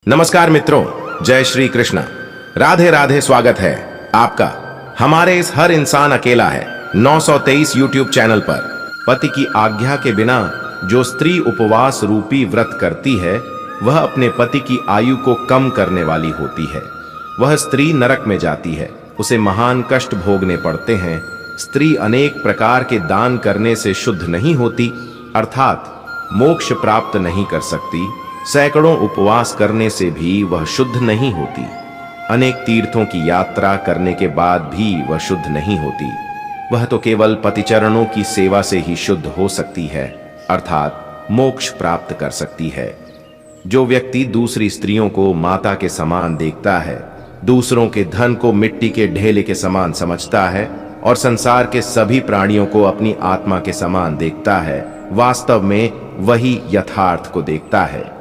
नमस्कार मित्रों, जय श्री कृष्ण। राधे राधे। स्वागत है आपका हमारे इस हर इंसान अकेला है 923 यूट्यूब चैनल पर। पति की आज्ञा के बिना जो स्त्री उपवास रूपी व्रत करती है वह अपने पति की आयु को कम करने वाली होती है। वह स्त्री नरक में जाती है, उसे महान कष्ट भोगने पड़ते हैं। स्त्री अनेक प्रकार के दान करने से शुद्ध नहीं होती, अर्थात मोक्ष प्राप्त नहीं कर सकती। सैकड़ों उपवास करने से भी वह शुद्ध नहीं होती। अनेक तीर्थों की यात्रा करने के बाद भी वह शुद्ध नहीं होती। वह तो केवल पतिचरणों की सेवा से ही शुद्ध हो सकती है, अर्थात मोक्ष प्राप्त कर सकती है। जो व्यक्ति दूसरी स्त्रियों को माता के समान देखता है, दूसरों के धन को मिट्टी के ढेले के समान समझता है और संसार के सभी प्राणियों को अपनी आत्मा के समान देखता है, वास्तव में वही यथार्थ को देखता है।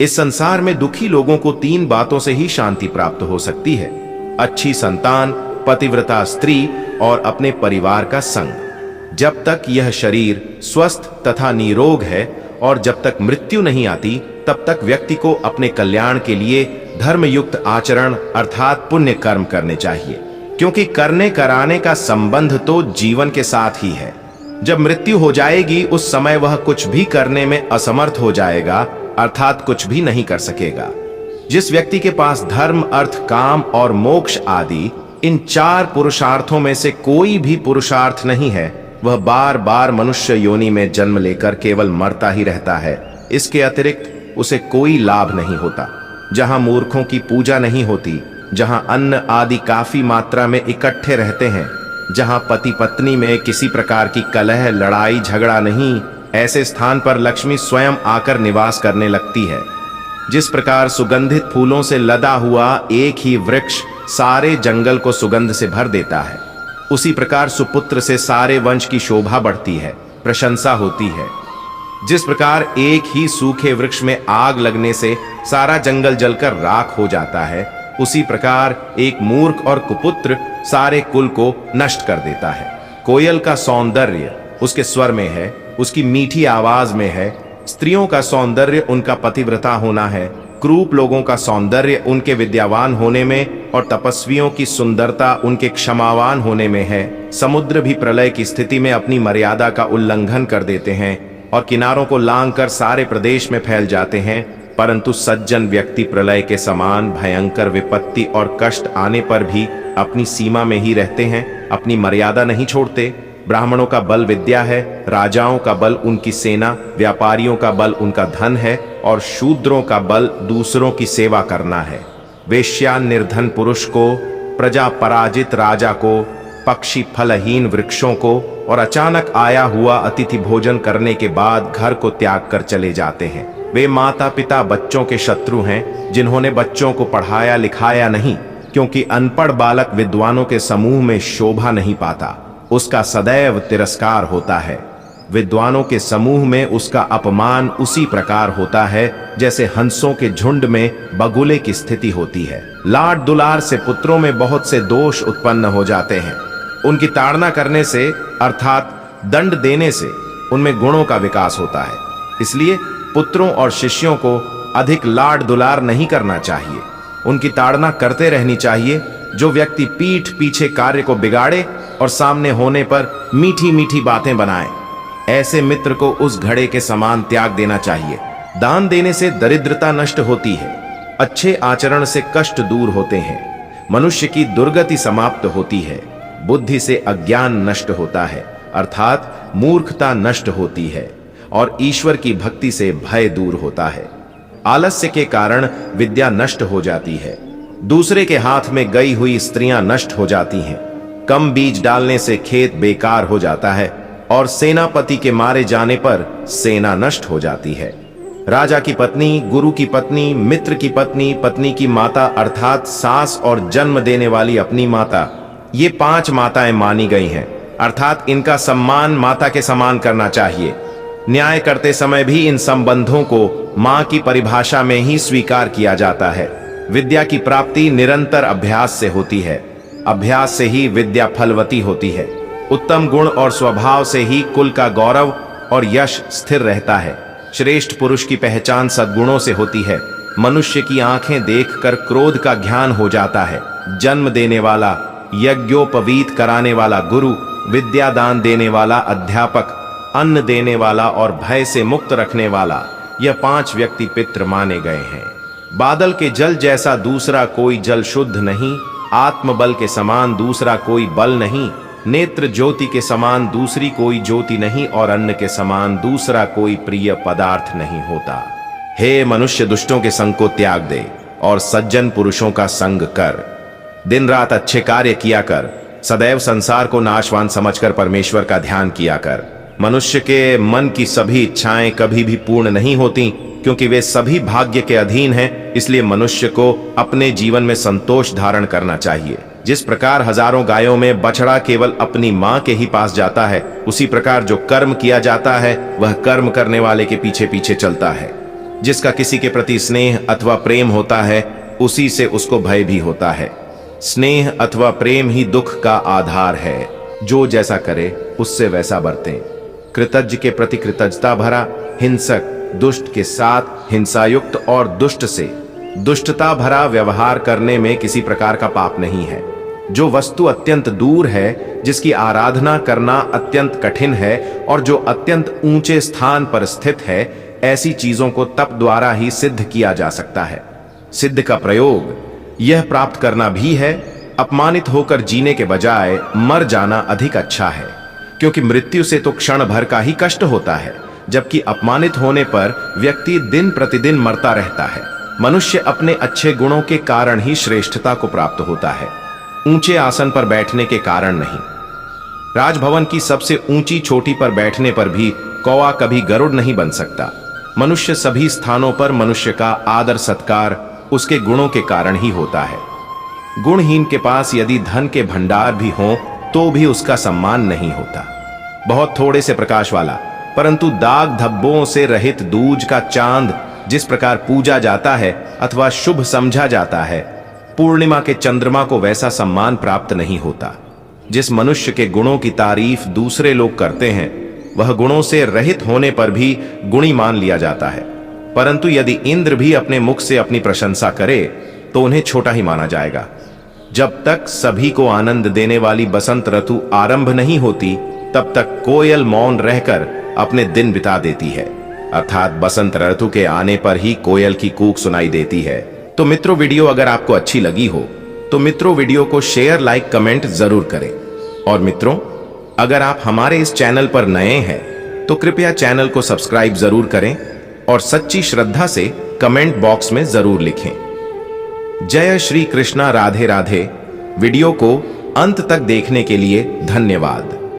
इस संसार में दुखी लोगों को तीन बातों से ही शांति प्राप्त हो सकती है: अच्छी संतान, पतिव्रता स्त्री और अपने परिवार का संग। जब तक यह शरीर स्वस्थ तथा निरोग है और जब तक मृत्यु नहीं आती, तब तक व्यक्ति को अपने कल्याण के लिए धर्मयुक्त आचरण अर्थात पुण्य कर्म करने चाहिए, क्योंकि करने कराने का संबंध तो जीवन के साथ ही है। जब मृत्यु हो जाएगी उस समय वह कुछ भी करने में असमर्थ हो जाएगा, अर्थात कुछ भी नहीं कर सकेगा। जिस व्यक्ति के पास धर्म, अर्थ, काम और मोक्ष आदि इन चार पुरुषार्थों में से कोई भी पुरुषार्थ नहीं है, वह बार बार मनुष्य योनि में जन्म लेकर केवल मरता ही रहता है। इसके अतिरिक्त उसे कोई लाभ नहीं होता। जहां मूर्खों की पूजा नहीं होती, जहां अन्न आदि काफी मात्रा में इकट्ठे रहते हैं, जहां पति पत्नी में किसी प्रकार की कलह, लड़ाई, झगड़ा नहीं, ऐसे स्थान पर लक्ष्मी स्वयं आकर निवास करने लगती है। जिस प्रकार सुगंधित फूलों से लदा हुआ एक ही वृक्ष सारे जंगल को सुगंध से भर देता है, उसी प्रकार सुपुत्र से सारे वंश की शोभा बढ़ती है, प्रशंसा होती है। जिस प्रकार एक ही सूखे वृक्ष में आग लगने से सारा जंगल जलकर राख हो जाता है, उसी प्रकार एक मूर्ख और कुपुत्र सारे कुल को नष्ट कर देता है। कोयल का सौंदर्य उसके स्वर में है, उसकी मीठी आवाज में है। स्त्रियों का सौंदर्य उनका पतिव्रता होना है। क्रूप लोगों का सौंदर्य उनके विद्यावान होने में और तपस्वियों की सुंदरता उनके क्षमावान होने में है। समुद्र भी प्रलय की स्थिति में अपनी मर्यादा का उल्लंघन कर देते हैं और किनारों को लांघकर सारे प्रदेश में फैल जाते हैं, परंतु सज्जन व्यक्ति प्रलय के समान भयंकर विपत्ति और कष्ट आने पर भी अपनी सीमा में ही रहते हैं, अपनी मर्यादा नहीं छोड़ते। ब्राह्मणों का बल विद्या है, राजाओं का बल उनकी सेना, व्यापारियों का बल उनका धन है और शूद्रों का बल दूसरों की सेवा करना है। वेश्या निर्धन पुरुष को, प्रजा पराजित राजा को, पक्षी फलहीन वृक्षों को और अचानक आया हुआ अतिथि भोजन करने के बाद घर को त्याग कर चले जाते हैं। वे माता पिता बच्चों के शत्रु हैं, जिन्होंने बच्चों को पढ़ाया लिखाया नहीं, क्योंकि अनपढ़ बालक विद्वानों के समूह में शोभा नहीं पाता, उसका सदैव तिरस्कार होता है। विद्वानों के समूह में उसका अपमान उसी प्रकार होता है जैसे हंसों के झुंड में बगुले की स्थिति होती है। लाड दुलार से पुत्रों में बहुत से दोष उत्पन्न हो जाते हैं। उनकी ताड़ना करने से अर्थात दंड देने से उनमें गुणों का विकास होता है। इसलिए पुत्रों और शिष्यों को अधिक लाड दुलार नहीं करना चाहिए, उनकी ताड़ना करते रहनी चाहिए। जो व्यक्ति पीठ पीछे कार्य को बिगाड़े और सामने होने पर मीठी मीठी बातें बनाए, ऐसे मित्र को उस घड़े के समान त्याग देना चाहिए। दान देने से दरिद्रता नष्ट होती है, अच्छे आचरण से कष्ट दूर होते हैं, मनुष्य की दुर्गति समाप्त होती है, बुद्धि से अज्ञान नष्ट होता है, अर्थात मूर्खता नष्ट होती है और ईश्वर की भक्ति से भय दूर होता है। आलस्य के कारण विद्या नष्ट हो जाती है, दूसरे के हाथ में गई हुई स्त्रियां नष्ट हो जाती हैं, कम बीज डालने से खेत बेकार हो जाता है और सेनापति के मारे जाने पर सेना नष्ट हो जाती है। राजा की पत्नी, गुरु की पत्नी, मित्र की पत्नी, पत्नी की माता अर्थात सास और जन्म देने वाली अपनी माता, ये 5 माताएं मानी गई हैं, अर्थात इनका सम्मान माता के समान करना चाहिए। न्याय करते समय भी इन संबंधों को मां की परिभाषा में ही स्वीकार किया जाता है। विद्या की प्राप्ति निरंतर अभ्यास से होती है, अभ्यास से ही विद्या फलवती होती है। उत्तम गुण और स्वभाव से ही कुल का गौरव और यश स्थिर रहता है। श्रेष्ठ पुरुष की पहचान सद्गुणों से होती है, मनुष्य की आंखें देखकर क्रोध का ज्ञान हो जाता है। जन्म देने वाला, यज्ञोपवीत कराने वाला गुरु, विद्यादान देने वाला अध्यापक, अन्न देने वाला और भय से मुक्त रखने वाला, यह 5 व्यक्ति पितृ माने गए हैं। बादल के जल जैसा दूसरा कोई जल शुद्ध नहीं, आत्मबल के समान दूसरा कोई बल नहीं, नेत्र ज्योति के समान दूसरी कोई ज्योति नहीं और अन्न के समान दूसरा कोई प्रिय पदार्थ नहीं होता। हे मनुष्य, दुष्टों के संग को त्याग दे और सज्जन पुरुषों का संग कर। दिन रात अच्छे कार्य किया कर। सदैव संसार को नाशवान समझकर परमेश्वर का ध्यान किया कर। मनुष्य के मन की सभी इच्छाएं कभी भी पूर्ण नहीं होती, क्योंकि वे सभी भाग्य के अधीन हैं। इसलिए मनुष्य को अपने जीवन में संतोष धारण करना चाहिए। जिस प्रकार हजारों गायों में बछड़ा केवल अपनी मां के ही पास जाता है, उसी प्रकार जो कर्म किया जाता है वह कर्म करने वाले के पीछे पीछे चलता है। जिसका किसी के प्रति स्नेह अथवा प्रेम होता है, उसी से उसको भय भी होता है। स्नेह अथवा प्रेम ही दुख का आधार है। जो जैसा करे उससे वैसा बरतें। कृतज्ञ के प्रति कृतज्ञता भरा, हिंसक दुष्ट के साथ हिंसायुक्त और दुष्ट से दुष्टता भरा व्यवहार करने में किसी प्रकार का पाप नहीं है। जो वस्तु अत्यंत दूर है, जिसकी आराधना करना अत्यंत कठिन है और जो अत्यंत ऊंचे स्थान पर स्थित है, ऐसी चीजों को तप द्वारा ही सिद्ध किया जा सकता है। सिद्ध का प्रयोग यह प्राप्त करना भी है, अपमानित होकर जीने के बजाय मर जाना अधिक अच्छा है, क्योंकि मृत्यु से तो क्षण भर का ही कष्ट होता है, जबकि अपमानित होने पर व्यक्ति दिन प्रतिदिन मरता रहता है। मनुष्य अपने अच्छे गुणों के कारण ही श्रेष्ठता को प्राप्त होता है, ऊंचे आसन पर बैठने के कारण नहीं। राजभवन की सबसे ऊंची चोटी पर बैठने पर भी कौवा कभी गरुड़ नहीं बन सकता। मनुष्य सभी स्थानों पर मनुष्य का आदर सत्कार उसके गुणों के कारण ही होता है। गुणहीन के पास यदि धन के भंडार भी हों तो भी उसका सम्मान नहीं होता। बहुत थोड़े से प्रकाश वाला परंतु दाग धब्बों से रहित दूज का चांद जिस प्रकार पूजा जाता है अथवा शुभ समझा जाता है, पूर्णिमा के चंद्रमा को वैसा सम्मान प्राप्त नहीं होता। जिस मनुष्य के गुणों की तारीफ दूसरे लोग करते हैं, वह गुणों से रहित होने पर भी गुणी मान लिया जाता है। परंतु यदि इंद्र भी अपने मुख से अपनी प्रशंसा करे तो उन्हें छोटा ही माना जाएगा। जब तक सभी को आनंद देने वाली बसंत ऋतु आरंभ नहीं होती, तब तक कोयल मौन रहकर अपने दिन बिता देती है, अर्थात बसंत ऋतु के आने पर ही कोयल की कूक सुनाई देती है। तो मित्रों, वीडियो अगर आपको अच्छी लगी हो तो मित्रों वीडियो को शेयर, लाइक, कमेंट जरूर करें। और मित्रों, अगर आप हमारे इस चैनल पर नए हैं तो कृपया चैनल को सब्सक्राइब जरूर करें और सच्ची श्रद्धा से कमेंट बॉक्स में जरूर लिखें। जय श्री कृष्णा, राधे राधे। वीडियो को अंत तक देखने के लिए धन्यवाद।